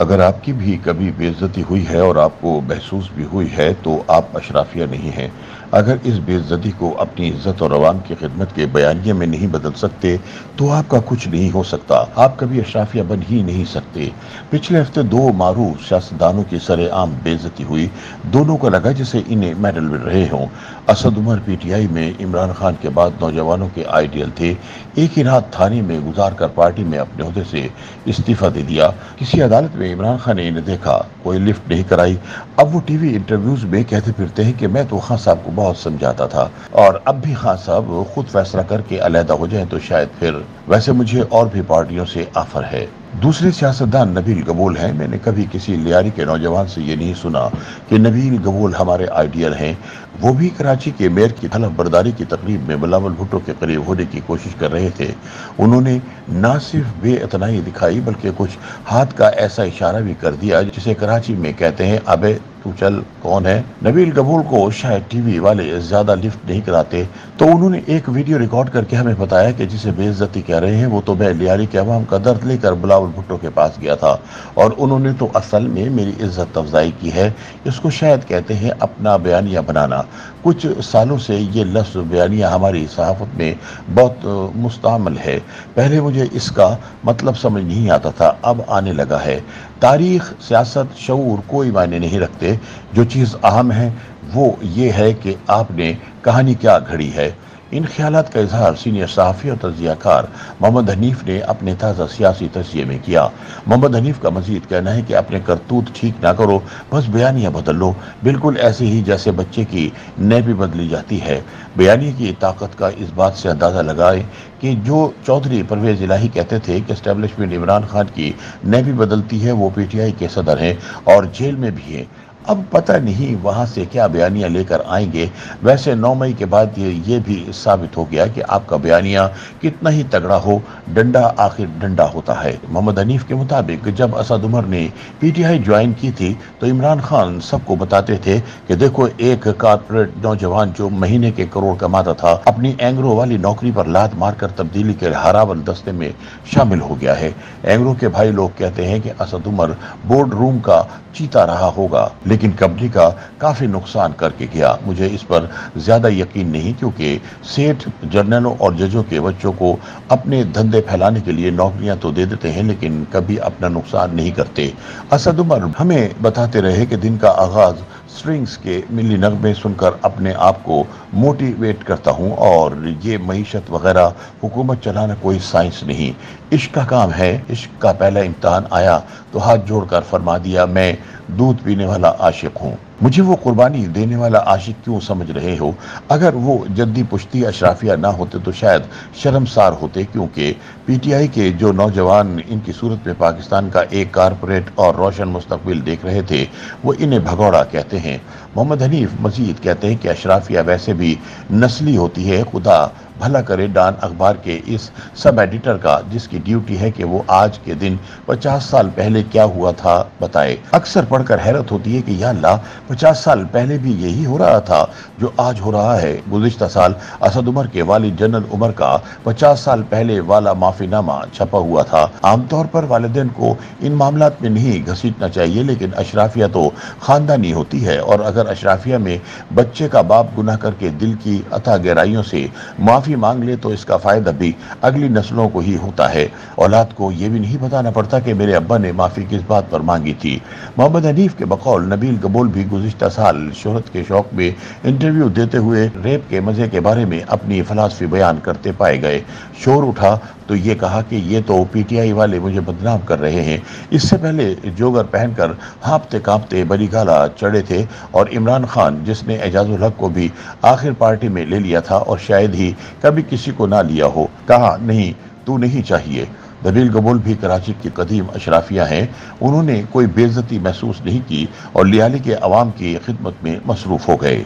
अगर आपकी भी कभी बेइज्जती हुई है और आपको महसूस भी हुई है तो आप अशराफिया नहीं हैं। अगर इस बेइज्जती को अपनी इज्जत और अवाम की खिदमत के बयानिए में नहीं बदल सकते तो आपका कुछ नहीं हो सकता। आप कभी अशराफिया बन ही नहीं सकते। पिछले हफ्ते दो मारूफ सियासतदानों की सरेआम बेइज्जती हुई। दोनों को लगा जैसे इन्हें मेडल मिल रहे हों। असद उमर पीटीआई में इमरान खान के बाद नौजवानों के आइडियल थे। एक ही रात थाने में गुजार कर पार्टी में अपने ओहदे से इस्तीफा दे दिया। किसी अदालत में इमरान खान ने इन्हें देखा, कोई लिफ्ट नहीं कराई। अब वो टीवी इंटरव्यूज में कहते फिरते हैं कि मैं तो खान साहब को बहुत समझाता था और अब भी खान साहब खुद फैसला करके अलहदा हो जाएं तो शायद फिर। वैसे मुझे और भी पार्टियों से ऑफर है। दूसरे सियासतदान नबील गबूल हैं। मैंने कभी किसी लियारी के नौजवान से ये नहीं सुना कि नबील गबूल हमारे आइडियल हैं। वो भी कराची के मेयर की हलफ बर्दारी की तकरीब में बिलावल भुट्टो के करीब होने की कोशिश कर रहे थे। उन्होंने न सिर्फ बेइतनाई दिखाई बल्कि कुछ हाथ का ऐसा इशारा भी कर दिया जिसे कराची में कहते हैं अबे तू चल कौन है। नबील गबूल को शायद टीवी वाले ज्यादा लिफ्ट नहीं कराते तो उन्होंने एक वीडियो रिकॉर्ड करके हमें बताया कि जिसे बेइज्जती कह रहे हैं वो तो मैं लियारी के अवाम का दर्द लेकर बिलावल भुट्टो के पास गया था और उन्होंने तो असल में मेरी इज्जत अफजाई की है। इसको शायद कहते हैं अपना बयानिया बनाना। कुछ सालों से ये लफ्ज़ बयानिया हमारी सहाफत में बहुत मुस्तआमल है। पहले मुझे इसका मतलब समझ नहीं आता था, अब आने लगा है। तारीख, सियासत, शऊर कोई मायने नहीं रखते। जो चीज़ अहम है वो ये है कि आपने कहानी क्या घड़ी है। इन ख्यालात का इजहार सीनियर सहाफ़ी और तज़कियाकार मोहम्मद हनीफ ने अपने ताज़ा सियासी तज़किये में किया। मोहम्मद हनीफ का मजीद कहना है कि अपने करतूत ठीक ना करो, बस बयानिया बदल लो, बिल्कुल ऐसे ही जैसे बच्चे की नैपी बदली जाती है। बयानिया की ताकत का इस बात से अंदाज़ा लगाएं कि जो चौधरी परवेज़ इलाही कहते थे कि एस्टेब्लिशमेंट इमरान खान की नैपी बदलती है, वो पीटीआई के सदर हैं और जेल में भी हैं। अब पता नहीं वहाँ से क्या बयानिया लेकर आएंगे। वैसे 9 मई के बाद ये भी साबित हो गया कि आपका बयानिया कितना ही तगड़ा हो, डंडा आखिर डंडा होता है। मोहम्मद हनीफ के मुताबिक जब असद उमर ने पीटीआई ज्वाइन की थी तो इमरान खान सबको बताते थे कि देखो एक कारपोरेट नौजवान जो महीने के करोड़ कमाता था अपनी एंग्रो वाली नौकरी पर लात मारकर तब्दीली के हरावल दस्ते में शामिल हो गया है। एंग्रो के भाई लोग कहते हैं कि असद उमर बोर्ड रूम का चीता रहा होगा लेकिन कंपनी का काफी नुकसान करके गया। मुझे इस पर ज्यादा यकीन नहीं क्योंकि सेठ जर्नलों और जजों के बच्चों को अपने धंधे फैलाने के लिए नौकरियां तो दे देते हैं लेकिन कभी अपना नुकसान नहीं करते। असद उमर हमें बताते रहे कि दिन का आगाज स्ट्रिंग्स के मिली नगमे सुनकर अपने आप को मोटिवेट करता हूँ और ये मईशत वगैरह हुकूमत चलाना कोई साइंस नहीं, इश्क का काम है। इश्क का पहला इम्तिहान आया तो हाथ जोड़कर फरमा दिया मैं दूध पीने वाला आशिक हूँ। मुझे वो कुर्बानी देने वाला आशिक क्यों समझ रहे हो? अगर वो जद्दी पुश्ती अशराफिया ना होते तो शायद शर्मसार होते क्योंकि पीटीआई के जो नौजवान इनकी सूरत में पाकिस्तान का एक कारपोरेट और रोशन मुस्तकबिल देख रहे थे वो इन्हें भगौड़ा कहते हैं। मोहम्मद हनीफ मजीद कहते हैं कि अशराफिया वैसे भी नस्ली होती है। खुदा भला करे डान अखबार के इस सब एडिटर का जिसकी ड्यूटी है कि वो आज के दिन 50 साल पहले क्या हुआ था बताए। अक्सर पढ़कर हैरत होती है कि या अल्लाह 50 साल पहले भी यही हो रहा था जो आज हो रहा है। गुज़िश्ता साल असद उमर के वालिद जनरल उमर का 50 साल पहले वाला माफीनामा छपा हुआ था। आमतौर पर वालिदैन को इन मामलात में नहीं घसीटना चाहिए लेकिन अशराफिया तो खानदानी होती है और अगर अशराफिया में बच्चे का बाप गुनाह करके दिल की अथाह गहराइयों से माफी मांग ले तो इसका फायदा भी अगली नस्लों को ही होता है। औलाद को यह भी नहीं बताना पड़ता कि मेरे अब्बा ने माफी किस बात पर मांगी थी। मोहम्मद हनीफ के बकौल नबील गबूल भी गुज़िश्ता साल शोहरत के शौक में इंटरव्यू देते हुए रेप के मजे के बारे में अपनी फलसफी बयान करते पाए गए। शोर उठा तो ये कहा कि ये तो पीटीआई वाले मुझे बदनाम कर रहे हैं। इससे पहले जोगर पहनकर हाँपते कांपते बड़ी गाला चढ़े थे और इमरान खान जिसने एजाजुल हक को भी आखिर पार्टी में ले लिया था और शायद ही कभी किसी को ना लिया हो, कहा नहीं तू नहीं चाहिए। नबील गबूल भी कराची की कदीम अशराफिया हैं। उन्होंने कोई बेइज्जती महसूस नहीं की और लियाली के अवाम की खिदमत में मसरूफ हो गए।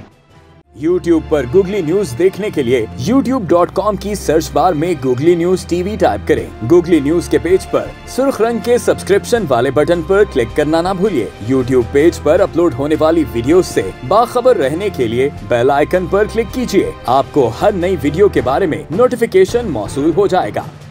YouTube पर गूगली न्यूज देखने के लिए youtube.com की सर्च बार में गूगली न्यूज टीवी टाइप करें। गूगली न्यूज के पेज पर सुर्ख रंग के सब्सक्रिप्शन वाले बटन पर क्लिक करना ना भूलिए। YouTube पेज पर अपलोड होने वाली वीडियोस से बाखबर रहने के लिए बेल आइकन पर क्लिक कीजिए। आपको हर नई वीडियो के बारे में नोटिफिकेशन मौसूल हो जाएगा।